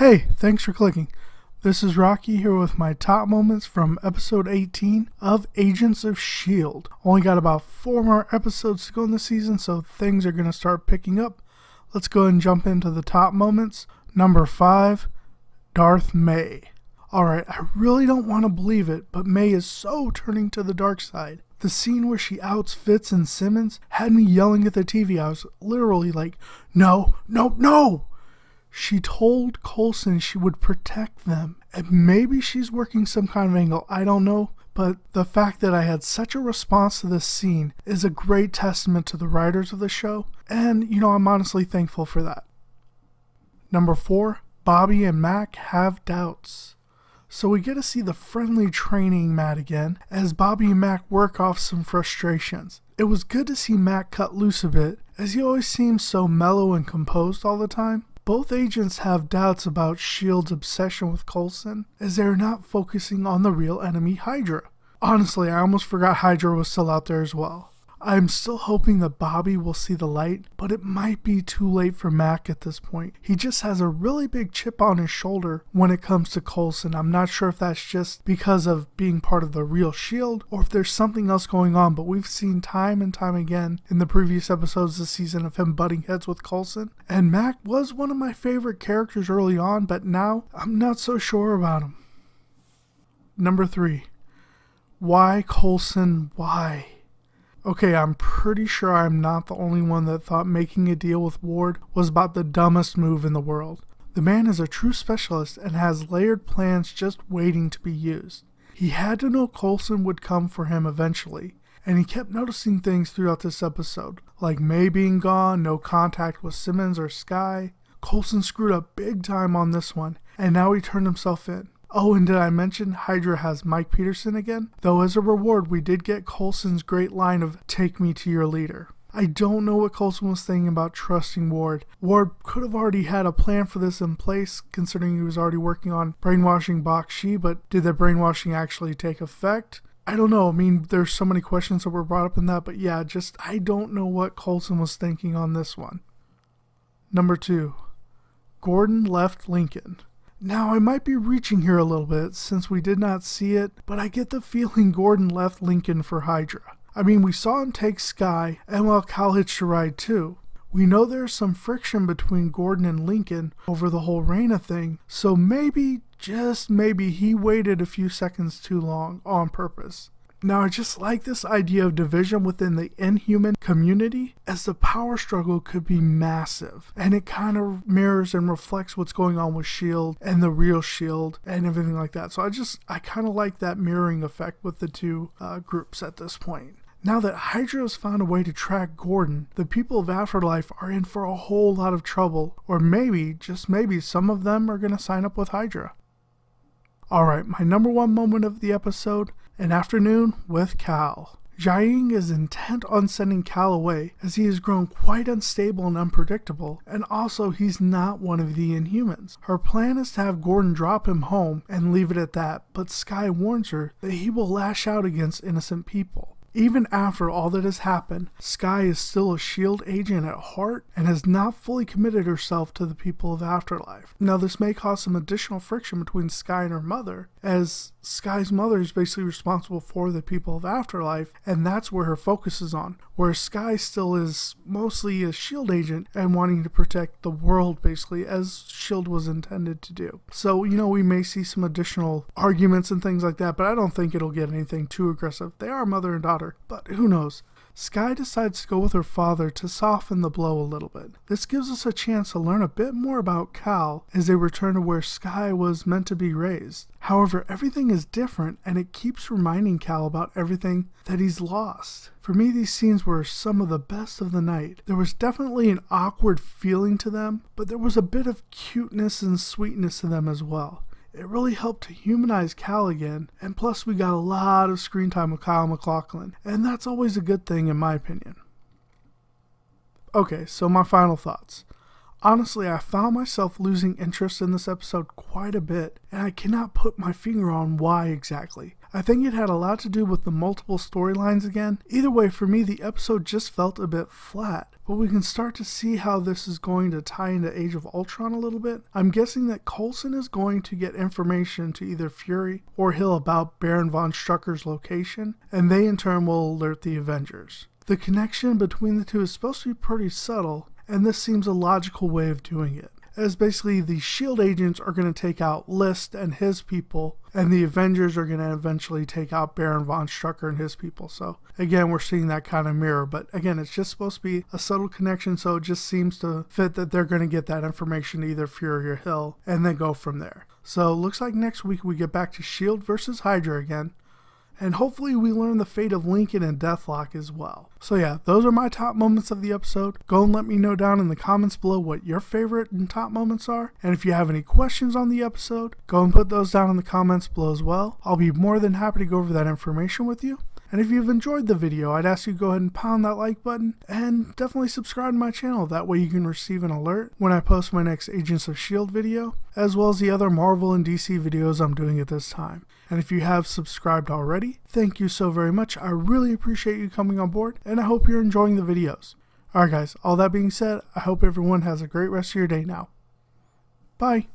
Hey, thanks for clicking. This is Rocky here with my top moments from episode 18 of Agents of S.H.I.E.L.D. Only got about 4 more episodes to go in the season, so things are going to start picking up. Let's go ahead and jump into the top moments. Number 5, Darth May. Alright, I really don't want to believe it, but May is so turning to the dark side. The scene where she outs Fitz and Simmons had me yelling at the TV. I was literally like, no, no, no! She told Coulson she would protect them, and maybe she's working some kind of angle, I don't know, but the fact that I had such a response to this scene is a great testament to the writers of the show, and I'm honestly thankful for that. Number 4, Bobbi and Mack have doubts. So we get to see the friendly training Matt again as Bobbi and Mack work off some frustrations. It was good to see Mack cut loose a bit, as he always seems so mellow and composed all the time. Both agents have doubts about S.H.I.E.L.D's obsession with Coulson, as they're not focusing on the real enemy HYDRA. Honestly, I almost forgot HYDRA was still out there as well. I'm still hoping that Bobbi will see the light, but it might be too late for Mack at this point. He just has a really big chip on his shoulder when it comes to Coulson. I'm not sure if that's just because of being part of the real S.H.I.E.L.D. or if there's something else going on, but we've seen time and time again in the previous episodes this season of him butting heads with Coulson. And Mack was one of my favorite characters early on, but now I'm not so sure about him. Number 3. Why Coulson? Why? Okay, I'm pretty sure I'm not the only one that thought making a deal with Ward was about the dumbest move in the world. The man is a true specialist and has layered plans just waiting to be used. He had to know Coulson would come for him eventually, and he kept noticing things throughout this episode, like May being gone, no contact with Simmons or Skye. Coulson screwed up big time on this one, and now he turned himself in. Oh, and did I mention HYDRA has Mike Peterson again? Though as a reward, we did get Coulson's great line of, "Take me to your leader." I don't know what Coulson was thinking about trusting Ward. Ward could have already had a plan for this in place, considering he was already working on brainwashing Bakshi, but did the brainwashing actually take effect? I don't know. I mean, there's so many questions that were brought up in that, but yeah, I don't know what Coulson was thinking on this one. Number 2, Gordon left Lincoln. Now, I might be reaching here a little bit since we did not see it, but I get the feeling Gordon left Lincoln for HYDRA. I mean, we saw him take Skye, and while Cal hitched a ride too. We know there's some friction between Gordon and Lincoln over the whole Raina thing, so maybe, just maybe, he waited a few seconds too long on purpose. Now, I just like this idea of division within the Inhuman community, as the power struggle could be massive, and it kind of mirrors and reflects what's going on with S.H.I.E.L.D. and the real S.H.I.E.L.D. and everything like that. So I kind of like that mirroring effect with the two groups at this point. Now that HYDRA has found a way to track Gordon, the people of Afterlife are in for a whole lot of trouble, or maybe, just maybe, some of them are going to sign up with HYDRA. Alright, my number 1 moment of the episode, an afternoon with Cal. Jiaying is intent on sending Cal away, as he has grown quite unstable and unpredictable, and also he's not one of the Inhumans. Her plan is to have Gordon drop him home and leave it at that, but Skye warns her that he will lash out against innocent people. Even after all that has happened, Skye is still a S.H.I.E.L.D. agent at heart and has not fully committed herself to the people of Afterlife. Now, this may cause some additional friction between Skye and her mother, as Skye's mother is basically responsible for the people of Afterlife, and that's where her focus is on, whereas Skye still is mostly a S.H.I.E.L.D. agent and wanting to protect the world, basically, as S.H.I.E.L.D. was intended to do. So, we may see some additional arguments and things like that, but I don't think it'll get anything too aggressive. They are mother and daughter. But who knows? Skye decides to go with her father to soften the blow a little bit. This gives us a chance to learn a bit more about Cal as they return to where Skye was meant to be raised. However, everything is different, and it keeps reminding Cal about everything that he's lost. For me, these scenes were some of the best of the night. There was definitely an awkward feeling to them, but there was a bit of cuteness and sweetness to them as well. It really helped to humanize Cal again, and plus we got a lot of screen time with Kyle MacLachlan, and that's always a good thing in my opinion. Okay, so my final thoughts. Honestly, I found myself losing interest in this episode quite a bit, and I cannot put my finger on why exactly. I think it had a lot to do with the multiple storylines again. Either way, for me, the episode just felt a bit flat, but we can start to see how this is going to tie into Age of Ultron a little bit. I'm guessing that Coulson is going to get information to either Fury or Hill about Baron von Strucker's location, and they in turn will alert the Avengers. The connection between the two is supposed to be pretty subtle, and this seems a logical way of doing it, as basically the S.H.I.E.L.D. agents are going to take out List and his people, and the Avengers are going to eventually take out Baron von Strucker and his people. So again, we're seeing that kind of mirror, but again, it's just supposed to be a subtle connection, so it just seems to fit that they're going to get that information to either Fury or Hill, and then go from there. So looks like next week we get back to S.H.I.E.L.D. versus HYDRA again. And hopefully we learn the fate of Lincoln and Deathlock as well. So yeah, those are my top moments of the episode. Go and let me know down in the comments below what your favorite and top moments are. And if you have any questions on the episode, go and put those down in the comments below as well. I'll be more than happy to go over that information with you. And if you've enjoyed the video, I'd ask you to go ahead and pound that like button and definitely subscribe to my channel. That way you can receive an alert when I post my next Agents of S.H.I.E.L.D. video, as well as the other Marvel and DC videos I'm doing at this time. And if you have subscribed already, thank you so very much. I really appreciate you coming on board, and I hope you're enjoying the videos. Alright guys, all that being said, I hope everyone has a great rest of your day now. Bye!